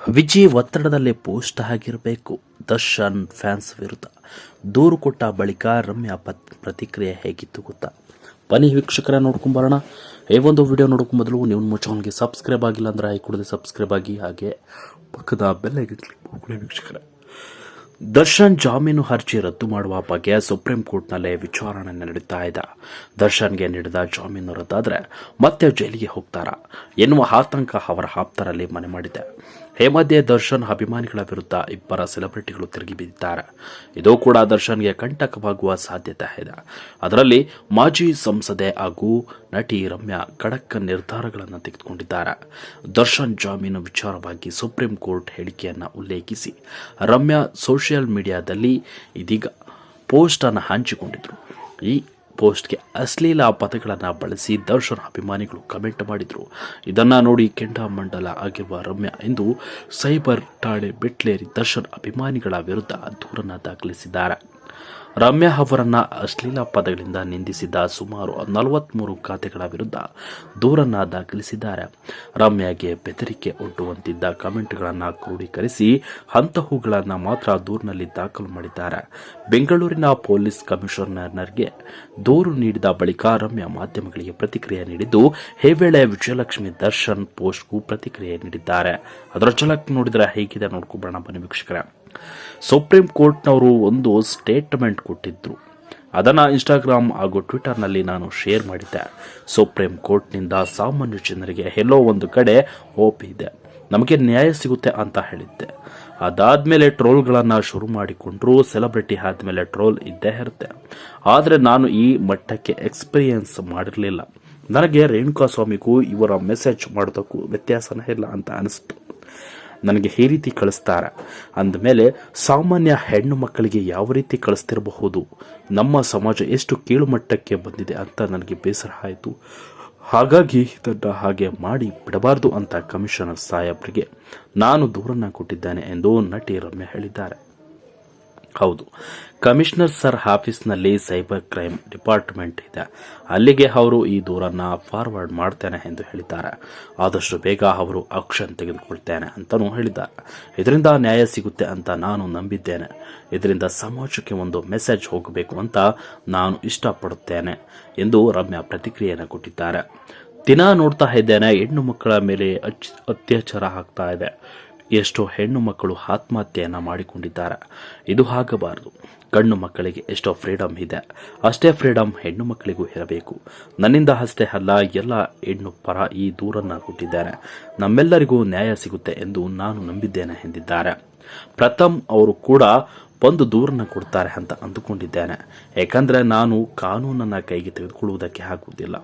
Vijay ಒತ್ತಡದಲ್ಲೇ post ಆಗಿರಬೇಕು. Darshan fans ವಿರುದ್ಧ ದೂರು ಕೊಟ್ಟ ಬಳಿಕ ರಮ್ಯಾ ಪ್ರತಿಕ್ರಿಯೆ ಹೇಗಿತ್ತು ಗೊತ್ತಾ? ಬನ್ನಿ ವೀಕ್ಷಕರ ನೋಡ್ಕೊಂಬರೋಣ. ಈ ಒಂದು ವಿಡಿಯೋ ನೋಡೋಕೆ ಮೊದಲು ನೀವು ನಮ್ಮ ಚಾನಲ್ಗೆ ಸಬ್ಸ್ಕ್ರೈಬ್ ಆಗಿಲ್ಲ ಅಂದರೆ ಈ ಕೂಡಲೇ ಸಬ್ಸ್ಕ್ರೈಬ್ ಆಗಿ, ಹಾಗೆ ಪಕ್ಕದ ಬೆಲ್ ಐಕಾನ್ ಕ್ಲಿಕ್ ಮಾಡಿ ವೀಕ್ಷಕರ. ದರ್ಶನ್ ಜಾಮೀನು ಅರ್ಜಿ ರದ್ದು ಮಾಡುವ ಬಗ್ಗೆ ಸುಪ್ರೀಂ ಕೋರ್ಟ್ನಲ್ಲೇ ವಿಚಾರಣೆ ನಡೀತಾ ಇದೆ. ದರ್ಶನ್ಗೆ ನೀಡಿದ ಜಾಮೀನು ರದ್ದಾದರೆ ಮತ್ತೆ ಜೈಲಿಗೆ ಹೋಗ್ತಾರಾ ಎನ್ನುವ ಆತಂಕ ಅವರ ಆಪ್ತರಲ್ಲಿ ಮನೆ ಮಾಡಿದೆ. ಈ ಮಧ್ಯೆ ದರ್ಶನ್ ಅಭಿಮಾನಿಗಳ ವಿರುದ್ಧ ಇಬ್ಬರ ಸೆಲೆಬ್ರಿಟಿಗಳು ತಿರುಗಿ ಬಿದ್ದಿದ್ದಾರೆ. ಇದು ಕೂಡ ದರ್ಶನ್ಗೆ ಕಂಟಕವಾಗುವ ಸಾಧ್ಯತೆ ಇದೆ. ಅದರಲ್ಲಿ ಮಾಜಿ ಸಂಸದೆ ಹಾಗೂ ನಟಿ ರಮ್ಯಾ ಖಡಕ್ ನಿರ್ಧಾರಗಳನ್ನು ತೆಗೆದುಕೊಂಡಿದ್ದಾರೆ. ದರ್ಶನ್ ಜಾಮೀನು ವಿಚಾರವಾಗಿ ಸುಪ್ರೀಂ ಕೋರ್ಟ್ ಹೇಳಿಕೆಯನ್ನು ಉಲ್ಲೇಖಿಸಿ ರಮ್ಯಾ ಸೋಷಿಯಲ್ ಮೀಡಿಯಾದಲ್ಲಿ ಇದೀಗ ಪೋಸ್ಟ್ ಅನ್ನು ಹಂಚಿಕೊಂಡಿದ್ರು. ಈ ಪೋಸ್ಟ್ಗೆ ಅಶ್ಲೀಲ ಪದಗಳನ್ನು ಬಳಸಿ ದರ್ಶನ್ ಅಭಿಮಾನಿಗಳು ಕಮೆಂಟ್ ಮಾಡಿದ್ರು. ಇದನ್ನ ನೋಡಿ ಕೆಂಡಾಮಂಡಲ ಆಗಿರುವ ರಮ್ಯಾ ಇಂದು ಸೈಬರ್ ಠಾಣೆ ಮೆಟ್ಲೇರಿ ದರ್ಶನ್ ಅಭಿಮಾನಿಗಳ ವಿರುದ್ಧ ದೂರನ್ನು ದಾಖಲಿಸಿದ್ದಾರೆ. ರಮ್ಯಾ ಅವರನ್ನ ಅಶ್ಲೀಲ ಪದಗಳಿಂದ ನಿಂದಿಸಿದ್ದ ಸುಮಾರು 43 ಖಾತೆಗಳ ವಿರುದ್ಧ ದೂರನ್ನ ದಾಖಲಿಸಿದ್ದಾರೆ. ರಮ್ಯಾಗೆ ಬೆದರಿಕೆ ಒಡ್ಡುವಂತಿದ್ದ ಕಮೆಂಟ್ಗಳನ್ನು ಕ್ರೋಢೀಕರಿಸಿ ಅಂತಹವುಗಳನ್ನು ಮಾತ್ರ ದೂರಿನಲ್ಲಿ ದಾಖಲು ಮಾಡಿದ್ದಾರೆ. ಬೆಂಗಳೂರಿನ ಪೊಲೀಸ್ ಕಮಿಷನರ್ಗೆ ದೂರು ನೀಡಿದ ಬಳಿಕ ರಮ್ಯಾ ಮಾಧ್ಯಮಗಳಿಗೆ ಪ್ರತಿಕ್ರಿಯೆ ನೀಡಿದ್ದು, ಈ ವೇಳೆ ವಿಜಯಲಕ್ಷ್ಮಿ ದರ್ಶನ್ ಪೋಸ್ಟ್ಗೂ ಪ್ರತಿಕ್ರಿಯೆ ನೀಡಿದ್ದಾರೆ. ಅದರ ಝಲಕ್ ನೋಡಿದರೆ ಹೇಗಿದೆ ನೋಡ್ಕೊಂಡ್ಬರೋಣ ಬನ್ನಿ ವೀಕ್ಷಕರೇ. ಸುಪ್ರೀಂ ಕೋರ್ಟ್ನವರು ಒಂದು ಸ್ಟೇಟ್ಮೆಂಟ್ ಕೊಟ್ಟಿದ್ರು. ಅದನ್ನು ಇನ್ಸ್ಟಾಗ್ರಾಮ್ ಹಾಗೂ ಟ್ವಿಟರ್ನಲ್ಲಿ ನಾನು ಶೇರ್ ಮಾಡಿದ್ದೆ. ಸುಪ್ರೀಂ ಕೋರ್ಟ್ನಿಂದ ಸಾಮಾನ್ಯ ಜನರಿಗೆ ಎಲ್ಲೋ ಒಂದು ಕಡೆ ಹೋಪ್ ಇದೆ, ನಮಗೆ ನ್ಯಾಯ ಸಿಗುತ್ತೆ ಅಂತ ಹೇಳಿದ್ದೆ. ಅದಾದ್ಮೇಲೆ ಟ್ರೋಲ್ಗಳನ್ನು ಶುರು ಮಾಡಿಕೊಂಡ್ರು. ಸೆಲೆಬ್ರಿಟಿ ಆದ್ಮೇಲೆ ಟ್ರೋಲ್ ಇದ್ದೇ ಇರುತ್ತೆ. ಆದರೆ ನಾನು ಈ ಮಟ್ಟಕ್ಕೆ ಎಕ್ಸ್ಪೀರಿಯನ್ಸ್ ಮಾಡಿರಲಿಲ್ಲ. ನನಗೆ ರೇಣುಕಾಸ್ವಾಮಿಗೂ ಇವರ ಮೆಸೇಜ್ ಮಾಡೋದಕ್ಕೂ ವ್ಯತ್ಯಾಸನೇ ಇಲ್ಲ ಅಂತ ಅನಿಸ್ತು. ನನಗೆ ಈ ರೀತಿ ಕಳಿಸ್ತಾರೆ ಅಂದಮೇಲೆ ಸಾಮಾನ್ಯ ಹೆಣ್ಣು ಮಕ್ಕಳಿಗೆ ಯಾವ ರೀತಿ ಕಳಿಸ್ತಿರಬಹುದು, ನಮ್ಮ ಸಮಾಜ ಎಷ್ಟು ಕೀಳು ಮಟ್ಟಕ್ಕೆ ಬಂದಿದೆ ಅಂತ ನನಗೆ ಬೇಸರ ಆಯಿತು. ಹಾಗಾಗಿ ಇದನ್ನು ಹಾಗೆ ಮಾಡಿ ಬಿಡಬಾರ್ದು ಅಂತ ಕಮಿಷನರ್ ಸಾಹೇಬ್ರಿಗೆ ನಾನು ದೂರನ್ನು ಕೊಟ್ಟಿದ್ದೇನೆ ಎಂದು ನಟಿ ರಮ್ಯಾ ಹೇಳಿದ್ದಾರೆ. ಹೌದು, ಕಮಿಷನರ್ ಸರ್ ಆಫೀಸ್ನಲ್ಲಿ ಸೈಬರ್ ಕ್ರೈಮ್ ಡಿಪಾರ್ಟ್ಮೆಂಟ್ ಇದೆ. ಅಲ್ಲಿಗೆ ಅವರು ಈ ದೂರನ್ನು ಫಾರ್ವರ್ಡ್ ಮಾಡ್ತೇನೆ ಎಂದು ಹೇಳಿದ್ದಾರೆ. ಆದಷ್ಟು ಬೇಗ ಅವರು ಆಕ್ಷನ್ ತೆಗೆದುಕೊಳ್ತೇನೆ ಅಂತಲೂ ಹೇಳಿದ್ದಾರೆ. ಇದರಿಂದ ನ್ಯಾಯ ಸಿಗುತ್ತೆ ಅಂತ ನಾನು ನಂಬಿದ್ದೇನೆ. ಇದರಿಂದ ಸಮಾಜಕ್ಕೆ ಒಂದು ಮೆಸೇಜ್ ಹೋಗಬೇಕು ಅಂತ ನಾನು ಇಷ್ಟಪಡುತ್ತೇನೆ ಎಂದು ರಮ್ಯಾ ಪ್ರತಿಕ್ರಿಯೆಯನ್ನು ಕೊಟ್ಟಿದ್ದಾರೆ. ದಿನ ನೋಡ್ತಾ ಇದ್ದೇನೆ, ಹೆಣ್ಣು ಮಕ್ಕಳ ಮೇಲೆ ಅತ್ಯಾಚಾರ ಆಗ್ತಾ ಇದೆ. ಎಷ್ಟೋ ಹೆಣ್ಣು ಮಕ್ಕಳು ಆತ್ಮಹತ್ಯೆಯನ್ನು ಮಾಡಿಕೊಂಡಿದ್ದಾರೆ. ಇದು ಆಗಬಾರದು. ಗಂಡು ಮಕ್ಕಳಿಗೆ ಎಷ್ಟೋ ಫ್ರೀಡಮ್ ಇದೆ, ಅಷ್ಟೇ ಫ್ರೀಡಮ್ ಹೆಣ್ಣು ಮಕ್ಕಳಿಗೂ ಇರಬೇಕು. ನನ್ನಿಂದ ಅಷ್ಟೇ ಅಲ್ಲ, ಎಲ್ಲ ಹೆಣ್ಣು ಪರ ಈ ದೂರನ್ನು ಕೊಟ್ಟಿದ್ದೇನೆ. ನಮ್ಮೆಲ್ಲರಿಗೂ ನ್ಯಾಯ ಸಿಗುತ್ತೆ ಎಂದು ನಾನು ನಂಬಿದ್ದೇನೆ ಎಂದಿದ್ದಾರೆ. ಪ್ರಥಮ್ ಅವರು ಕೂಡ ಒಂದು ದೂರನ್ನು ಕೊಡ್ತಾರೆ ಅಂತ ಅಂದುಕೊಂಡಿದ್ದೇನೆ. ಯಾಕಂದರೆ ನಾನು ಕಾನೂನನ್ನು ಕೈಗೆ ತೆಗೆದುಕೊಳ್ಳುವುದಕ್ಕೆ ಆಗುವುದಿಲ್ಲ.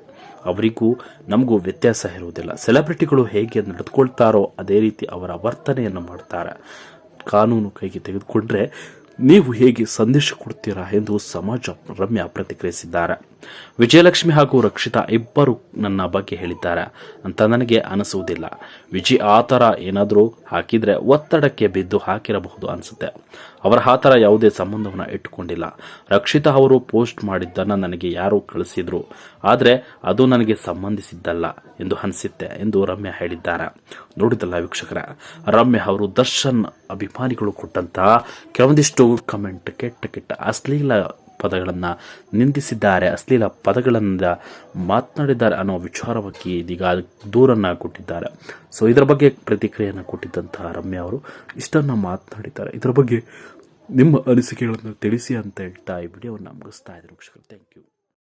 ಅವರಿಗೂ ನಮಗೂ ವ್ಯತ್ಯಾಸ ಇರುವುದಿಲ್ಲ. ಸೆಲೆಬ್ರಿಟಿಗಳು ಹೇಗೆ ನಡೆದುಕೊಳ್ತಾರೋ ಅದೇ ರೀತಿ ಅವರ ವರ್ತನೆಯನ್ನು ಮಾಡ್ತಾರೆ. ಕಾನೂನು ಕೈಗೆ ತೆಗೆದುಕೊಂಡ್ರೆ ನೀವು ಹೇಗೆ ಸಂದೇಶ ಕೊಡ್ತೀರಾ ಎಂದು ಸಮಾಜ ರಮ್ಯಾ ಪ್ರತಿಕ್ರಿಯಿಸಿದ್ದಾರೆ. ವಿಜಯಲಕ್ಷ್ಮಿ ಹಾಗೂ ರಕ್ಷಿತಾ ಇಬ್ಬರು ನನ್ನ ಬಗ್ಗೆ ಹೇಳಿದ್ದಾರೆ ಅಂತ ನನಗೆ ಅನಿಸುವುದಿಲ್ಲ. ವಿಜಯ್ ಆ ಥರ ಏನಾದರೂ ಹಾಕಿದ್ರೆ ಒತ್ತಡಕ್ಕೆ ಬಿದ್ದು ಹಾಕಿರಬಹುದು ಅನಿಸುತ್ತೆ. ಅವರ ಆ ಥರ ಯಾವುದೇ ಸಂಬಂಧವನ್ನು ಇಟ್ಟುಕೊಂಡಿಲ್ಲ. ರಕ್ಷಿತಾ ಅವರು ಪೋಸ್ಟ್ ಮಾಡಿದ್ದನ್ನು ನನಗೆ ಯಾರೋ ಕಳಿಸಿದ್ರು, ಆದರೆ ಅದು ನನಗೆ ಸಂಬಂಧಿಸಿದ್ದಲ್ಲ ಎಂದು ಅನಿಸುತ್ತೆ ಎಂದು ರಮ್ಯಾ ಹೇಳಿದ್ದಾರೆ. ನೋಡಿದಲ್ಲ ವೀಕ್ಷಕರ, ರಮ್ಯಾ ಅವರು ದರ್ಶನ್ ಅಭಿಮಾನಿಗಳು ಕೊಟ್ಟಂತಹ ಕೆಲವೊಂದಿಷ್ಟು ಕಮೆಂಟ್ ಕೆಟ್ಟ ಅಶ್ಲೀಲ ಪದಗಳನ್ನು ನಿಂದಿಸಿದ್ದಾರೆ, ಅಶ್ಲೀಲ ಪದಗಳಿಂದ ಮಾತನಾಡಿದ್ದಾರೆ ಅನ್ನೋ ವಿಚಾರವಾಗಿ ಇದೀಗ ದೂರನ್ನು ಕೊಟ್ಟಿದ್ದಾರೆ. ಸೊ ಇದರ ಬಗ್ಗೆ ಪ್ರತಿಕ್ರಿಯೆಯನ್ನು ಕೊಟ್ಟಿದ್ದಂತಹ ರಮ್ಯಾ ಅವರು ಇಷ್ಟನ್ನು ಮಾತನಾಡಿದ್ದಾರೆ. ಇದರ ಬಗ್ಗೆ ನಿಮ್ಮ ಅನಿಸಿಕೆಗಳನ್ನು ತಿಳಿಸಿ ಅಂತ ಹೇಳ್ತಾ ಈ ವಿಡಿಯೋವನ್ನು ಮುಗಿಸ್ತಾ ಇದ್ದಾರೆ ವೀಕ್ಷಕರು. Thank you.